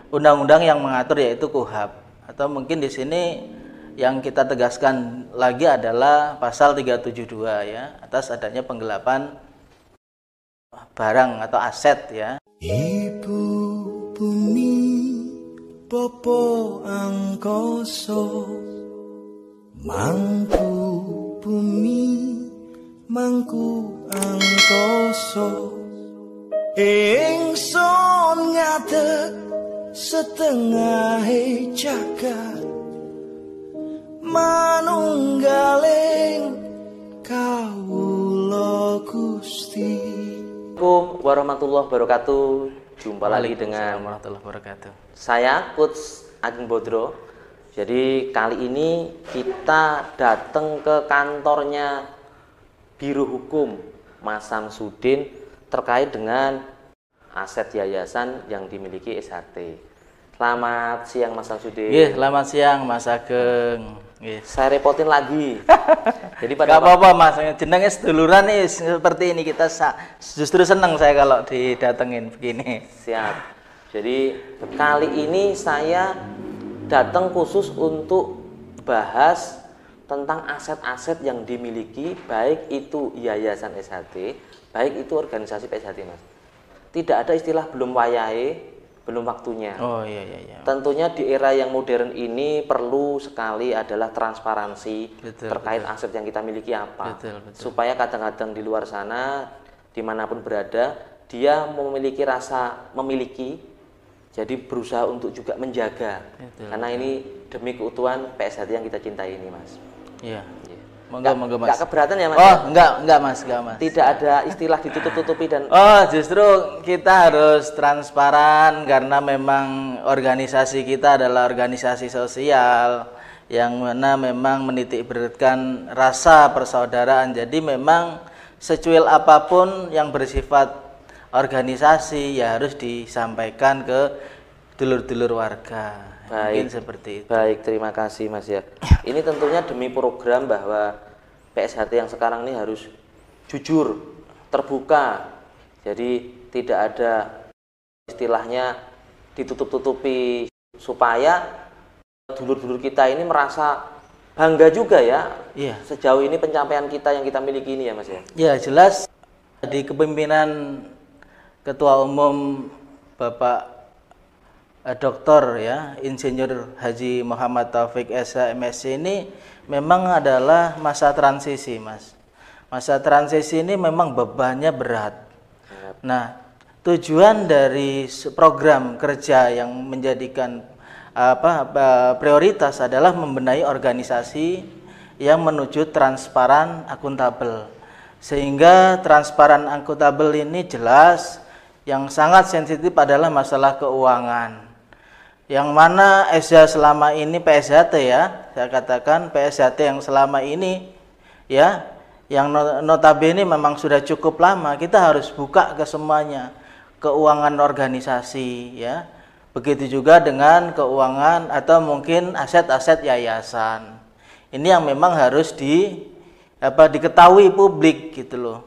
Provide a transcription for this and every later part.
undang-undang yang mengatur yaitu KUHP, atau mungkin di sini yang kita tegaskan lagi adalah pasal 372 ya, atas adanya penggelapan barang atau aset ya. Ibu bumi popo angkoso, mangku bumi mangku angkoso, ingsun ngadeg setengah jagat, manunggaling kawula Gusti. Assalamualaikum warahmatullahi wabarakatuh. Jumpa lagi dengan warahmatullahi wabarakatuh. saya Coach Ageng Bodro. Jadi kali ini kita datang ke kantornya Biro Hukum Mas Samsudin terkait dengan aset yayasan yang dimiliki SHT. Selamat siang Mas Samsudin. Iya, selamat siang Mas Ageng. Saya repotin lagi. Jadi Gak apa-apa Mas, jenengnya seduluran nih seperti ini, kita justru senang saya kalau didatengin begini. Siap. Jadi kali ini saya datang khusus untuk bahas tentang aset-aset yang dimiliki, baik itu yayasan SHT, baik itu organisasi PSHT, Mas. Tidak ada istilah belum wayahe, belum waktunya. Oh iya. Tentunya di era yang modern ini perlu sekali adalah transparansi terkait aset yang kita miliki apa. Betul. Supaya kadang-kadang di luar sana, dimanapun berada, dia memiliki rasa memiliki, jadi berusaha untuk juga menjaga. Karena ini demi keutuhan PSHT yang kita cintai ini, Mas. Iya. Monggo Mas. Enggak keberatan ya, Mas? Oh, enggak Mas. Tidak ada istilah ditutup-tutupi dan Justru kita harus transparan karena memang organisasi kita adalah organisasi sosial yang mana memang menitik beratkan rasa persaudaraan. Jadi memang secuil apapun yang bersifat organisasi ya harus disampaikan ke dulur-dulur warga. Mungkin seperti itu. Baik, terima kasih Mas ya. Ini tentunya demi program bahwa PSHT yang sekarang ini harus jujur, terbuka. Jadi tidak ada istilahnya ditutup-tutupi, supaya dulur-dulur kita ini merasa bangga juga ya. Iya. Sejauh ini pencapaian kita yang kita miliki ini ya Mas ya. Ya, jelas di kepemimpinan Ketua Umum Bapak Doktor ya, Insinyur Haji Muhammad Taufik SH MSc ini memang adalah masa transisi, Mas. Masa transisi ini memang bebannya berat. Nah, tujuan dari program kerja yang menjadikan prioritas adalah membenahi organisasi yang menuju transparan akuntabel. Sehingga transparan akuntabel ini jelas, yang sangat sensitif adalah masalah keuangan. Yang mana SH selama ini PSHT ya, saya katakan PSHT yang selama ini ya, yang notabene memang sudah cukup lama, kita harus buka ke semuanya, keuangan organisasi ya. Begitu juga dengan keuangan atau mungkin aset-aset yayasan. Ini yang memang harus diketahui publik gitu loh.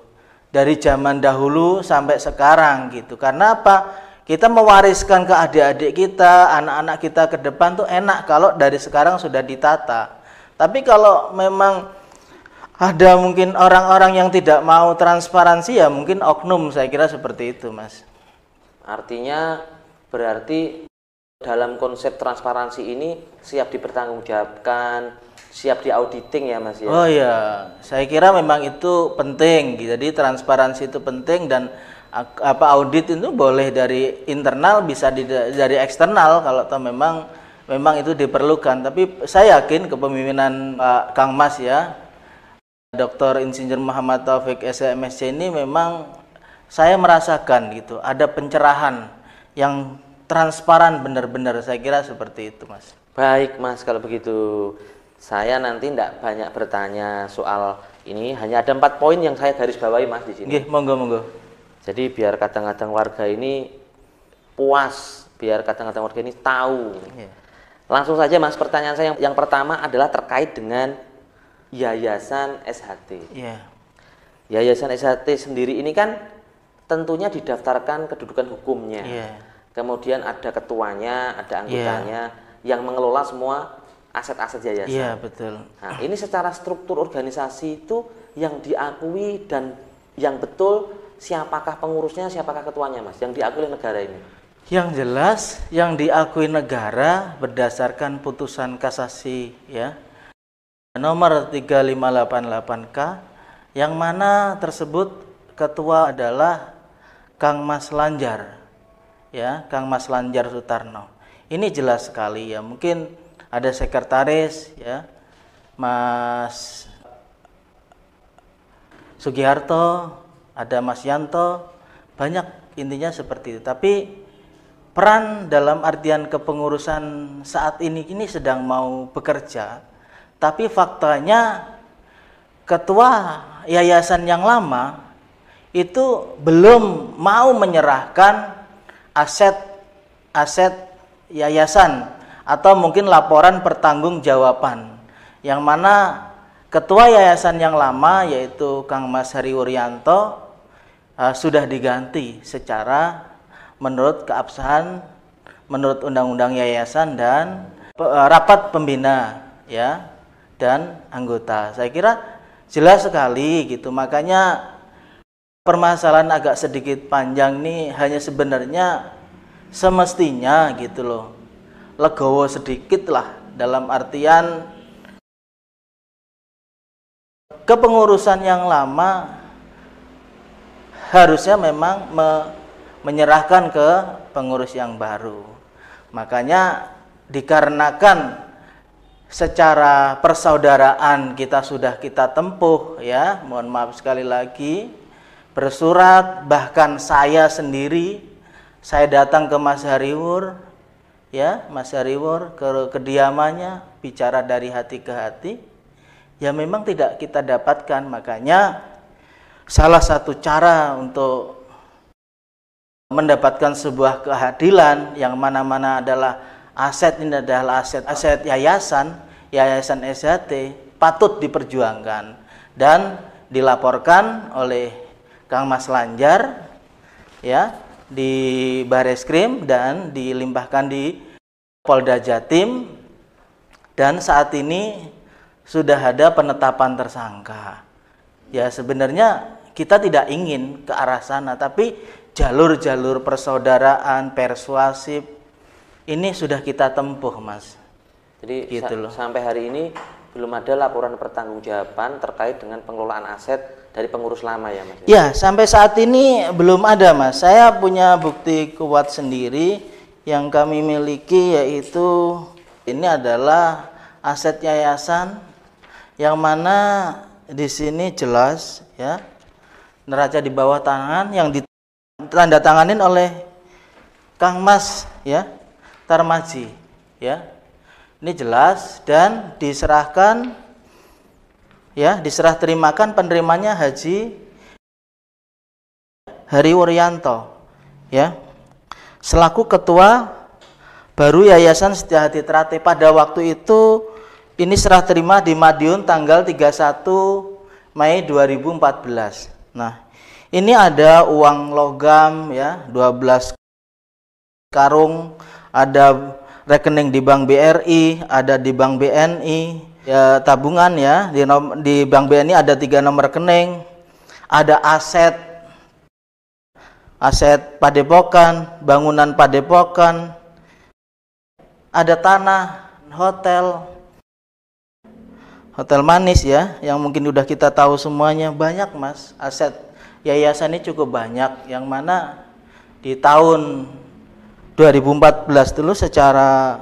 Dari zaman dahulu sampai sekarang gitu. Karena apa? Kita mewariskan ke adik-adik kita, anak-anak kita ke depan tuh enak kalau dari sekarang sudah ditata. Tapi kalau memang ada mungkin orang-orang yang tidak mau transparansi ya mungkin oknum, saya kira seperti itu, Mas. Artinya berarti dalam konsep transparansi ini siap dipertanggungjawabkan, siap diauditing ya Mas ya. Oh iya, saya kira memang itu penting. Jadi transparansi itu penting, dan audit itu boleh dari internal, bisa dari eksternal kalau memang itu diperlukan. Tapi saya yakin kepemimpinan Pak Kang Mas ya, Dr. Insinyur Muhammad Taufik SH MSc ini memang saya merasakan gitu, ada pencerahan yang transparan benar-benar, saya kira seperti itu, Mas. Baik, Mas, kalau begitu saya nanti tidak banyak bertanya soal ini, hanya ada 4 poin yang saya garis bawahi, Mas, di sini. Nggih, monggo. Jadi biar kadang-kadang warga ini puas, biar kadang-kadang warga ini tahu. Langsung saja Mas, pertanyaan saya yang pertama adalah terkait dengan Yayasan SHT. Yayasan SHT sendiri ini kan tentunya didaftarkan kedudukan hukumnya. kemudian ada ketuanya, ada anggotanya yang mengelola semua aset-aset yayasan. Iya, betul. Nah, ini secara struktur organisasi itu yang diakui dan yang betul siapakah pengurusnya, siapakah ketuanya, Mas, yang diakui oleh negara ini? Yang jelas yang diakui negara berdasarkan putusan kasasi ya nomor 3588K yang mana tersebut ketua adalah Kang Mas Lanjar ya, Kang Mas Lanjar Sutarno. Ini jelas sekali ya. Mungkin ada sekretaris ya, Mas Sugiharto, ada Mas Yanto, banyak intinya seperti itu. Tapi peran dalam artian kepengurusan saat ini sedang mau bekerja, tapi faktanya ketua yayasan yang lama itu belum mau menyerahkan aset yayasan atau mungkin laporan pertanggungjawaban, yang mana ketua yayasan yang lama yaitu Kang Mas Hari Wuryanto sudah diganti secara menurut keabsahan, menurut undang-undang yayasan dan rapat pembina ya dan anggota. Saya kira jelas sekali gitu. Makanya permasalahan agak sedikit panjang nih hanya sebenarnya semestinya gitu loh, legowo sedikit lah, dalam artian kepengurusan yang lama harusnya memang menyerahkan ke pengurus yang baru. Makanya dikarenakan secara persaudaraan kita tempuh ya, mohon maaf sekali lagi, bersurat, bahkan saya sendiri saya datang ke Mas Hariwur ya, Mas Hariwur ke kediamannya, bicara dari hati ke hati, ya memang tidak kita dapatkan. Makanya salah satu cara untuk mendapatkan sebuah keadilan yang mana-mana adalah aset ini adalah aset yayasan SHT, patut diperjuangkan dan dilaporkan oleh Kang Mas Lanjar ya di Bareskrim dan dilimpahkan di Polda Jatim, dan saat ini sudah ada penetapan tersangka. Ya sebenarnya kita tidak ingin ke arah sana, tapi jalur-jalur persaudaraan, persuasif ini sudah kita tempuh, Mas. Jadi gitu sampai hari ini belum ada laporan pertanggungjawaban terkait dengan pengelolaan aset dari pengurus lama ya, Mas? Ya, sampai saat ini belum ada, Mas. Saya punya bukti kuat sendiri yang kami miliki, yaitu ini adalah aset yayasan yang mana di sini jelas ya, neraca di bawah tangan yang ditanda tanganin oleh Kang Mas ya Tarmaji ya. Ini jelas dan diserahkan ya, diserah terimakan penerimanya Haji Hari Wuryanto ya, selaku ketua baru Yayasan Setiahati Trate. Pada waktu itu ini serah terima di Madiun tanggal 31 Mei 2014. Nah, ini ada uang logam ya, 12 karung, ada rekening di Bank BRI, ada di Bank BNI, ya tabungan ya, di Bank BNI ada 3 nomor rekening, ada aset padepokan, bangunan padepokan, ada tanah, hotel manis ya, yang mungkin udah kita tahu semuanya. Banyak, Mas, aset yayasan ini cukup banyak, yang mana di tahun 2014 dulu secara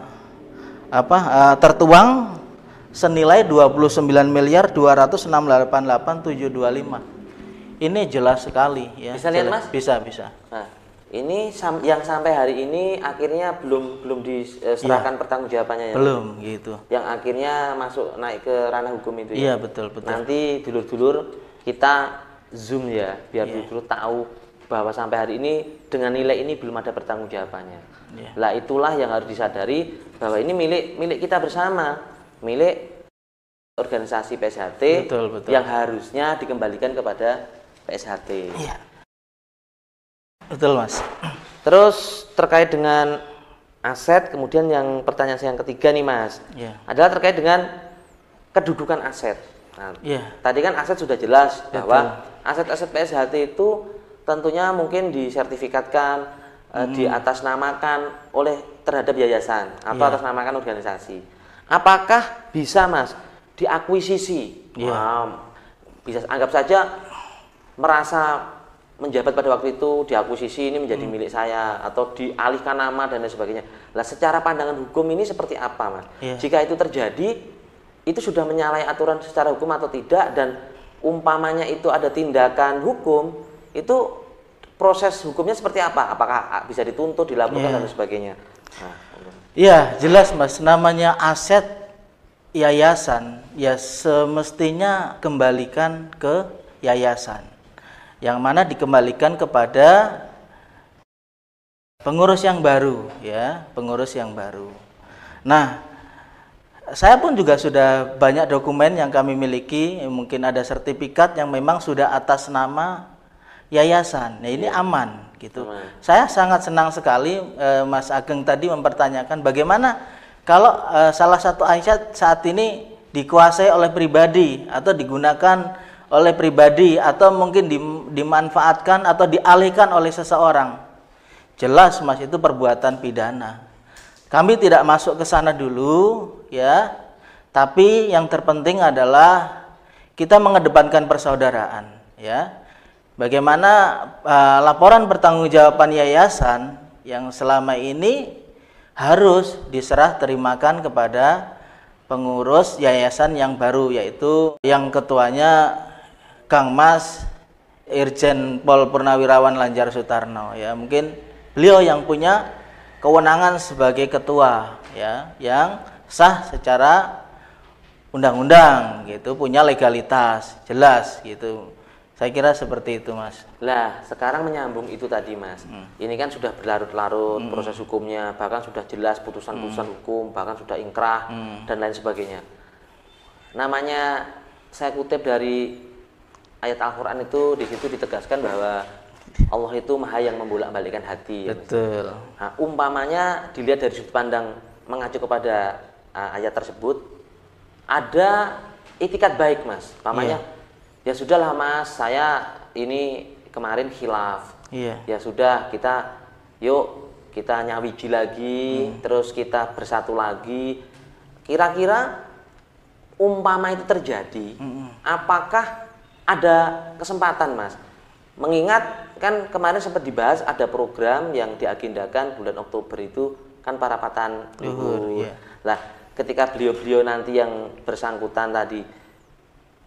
tertuang senilai 29.268.725. Ini jelas sekali ya. Bisa lihat, Mas? Bisa. Nah, ini yang sampai hari ini akhirnya belum diserahkan pertanggungjawabannya ya. Belum gitu. Yang akhirnya naik ke ranah hukum itu Iya, ya. betul. Nanti dulur-dulur kita zoom ya, biar dulur tahu bahwa sampai hari ini dengan nilai ini belum ada pertanggungjawabannya. Lah itulah yang harus disadari bahwa ini milik kita bersama, milik organisasi PSHT. Betul. Yang harusnya dikembalikan kepada PSHT. Iya. Betul, Mas. Terus terkait dengan aset, kemudian yang pertanyaan saya yang ketiga nih Mas, adalah terkait dengan kedudukan aset. Nah, tadi kan aset sudah jelas bahwa aset-aset PSHT itu tentunya mungkin disertifikatkan, diatasnamakan oleh terhadap yayasan atau atasnamakan organisasi. Apakah bisa Mas diakuisisi? Bisa anggap saja merasa menjabat pada waktu itu diakuisisi ini menjadi milik saya atau dialihkan nama dan lain sebagainya. Lah secara pandangan hukum ini seperti apa Mas? Jika itu terjadi, itu sudah menyalahi aturan secara hukum atau tidak, dan umpamanya itu ada tindakan hukum, itu proses hukumnya seperti apa? Apakah bisa dituntut, dilaporkan dan sebagainya? Iya, jelas Mas, namanya aset yayasan ya semestinya kembalikan ke yayasan, yang mana dikembalikan kepada pengurus yang baru, ya, pengurus yang baru. Nah, saya pun juga sudah banyak dokumen yang kami miliki, mungkin ada sertifikat yang memang sudah atas nama yayasan. Nah, ini aman gitu. Saya sangat senang sekali Mas Ageng tadi mempertanyakan bagaimana kalau salah satu aset saat ini dikuasai oleh pribadi atau digunakan oleh pribadi atau mungkin dimanfaatkan atau dialihkan oleh seseorang. Jelas Mas, itu perbuatan pidana. Kami tidak masuk ke sana dulu ya. Tapi yang terpenting adalah kita mengedepankan persaudaraan ya. Bagaimana laporan pertanggungjawaban yayasan yang selama ini harus diserah terimakan kepada pengurus yayasan yang baru, yaitu yang ketuanya Kang Mas Irjen Pol Purnawirawan Lanjar Sutarno ya. Mungkin beliau yang punya kewenangan sebagai ketua ya, yang sah secara undang-undang gitu, punya legalitas jelas gitu. Saya kira seperti itu Mas. Lah sekarang menyambung itu tadi Mas, ini kan sudah berlarut-larut proses hukumnya, bahkan sudah jelas putusan-putusan hukum, bahkan sudah ingkrah dan lain sebagainya. Namanya saya kutip dari ayat Al-Quran itu, di situ ditegaskan bahwa Allah itu maha yang membolak-balikkan hati. Betul. Nah, umpamanya dilihat dari sudut pandang mengacu kepada ayat tersebut, ada itikat baik Mas. Umpamanya, ya sudahlah Mas, saya ini kemarin khilaf. Ya sudah, yuk kita nyawiji lagi, terus kita bersatu lagi. Kira-kira umpama itu terjadi, apakah ada kesempatan Mas? Mengingat kan kemarin sempat dibahas ada program yang diagendakan bulan Oktober itu kan parapatan luhur. Lah ketika beliau-beliau nanti yang bersangkutan tadi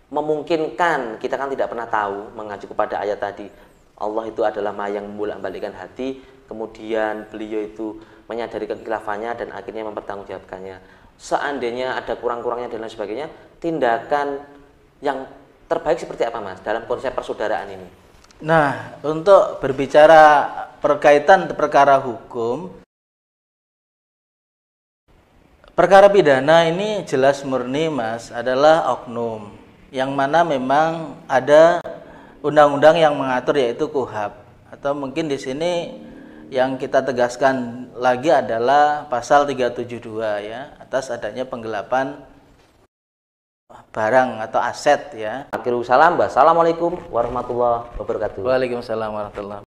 memungkinkan, kita kan tidak pernah tahu, mengacu kepada ayat tadi, Allah itu adalah maha yang membolak-balikkan hati, kemudian beliau itu menyadari kekhilafahnya dan akhirnya mempertanggungjawabkannya. Seandainya ada kurang-kurangnya dan lain sebagainya, tindakan yang terbaik seperti apa Mas dalam konsep persaudaraan ini? Nah, untuk berbicara berkaitan perkara hukum, perkara pidana ini jelas murni Mas adalah oknum, yang mana memang ada undang-undang yang mengatur, yaitu KUHAP, atau mungkin di sini yang kita tegaskan lagi adalah pasal 372 ya, atas adanya penggelapan barang atau aset ya. Akhirul salam, wassalamualaikum warahmatullahi wabarakatuh. Waalaikumsalam warahmatullahi wabarakatuh.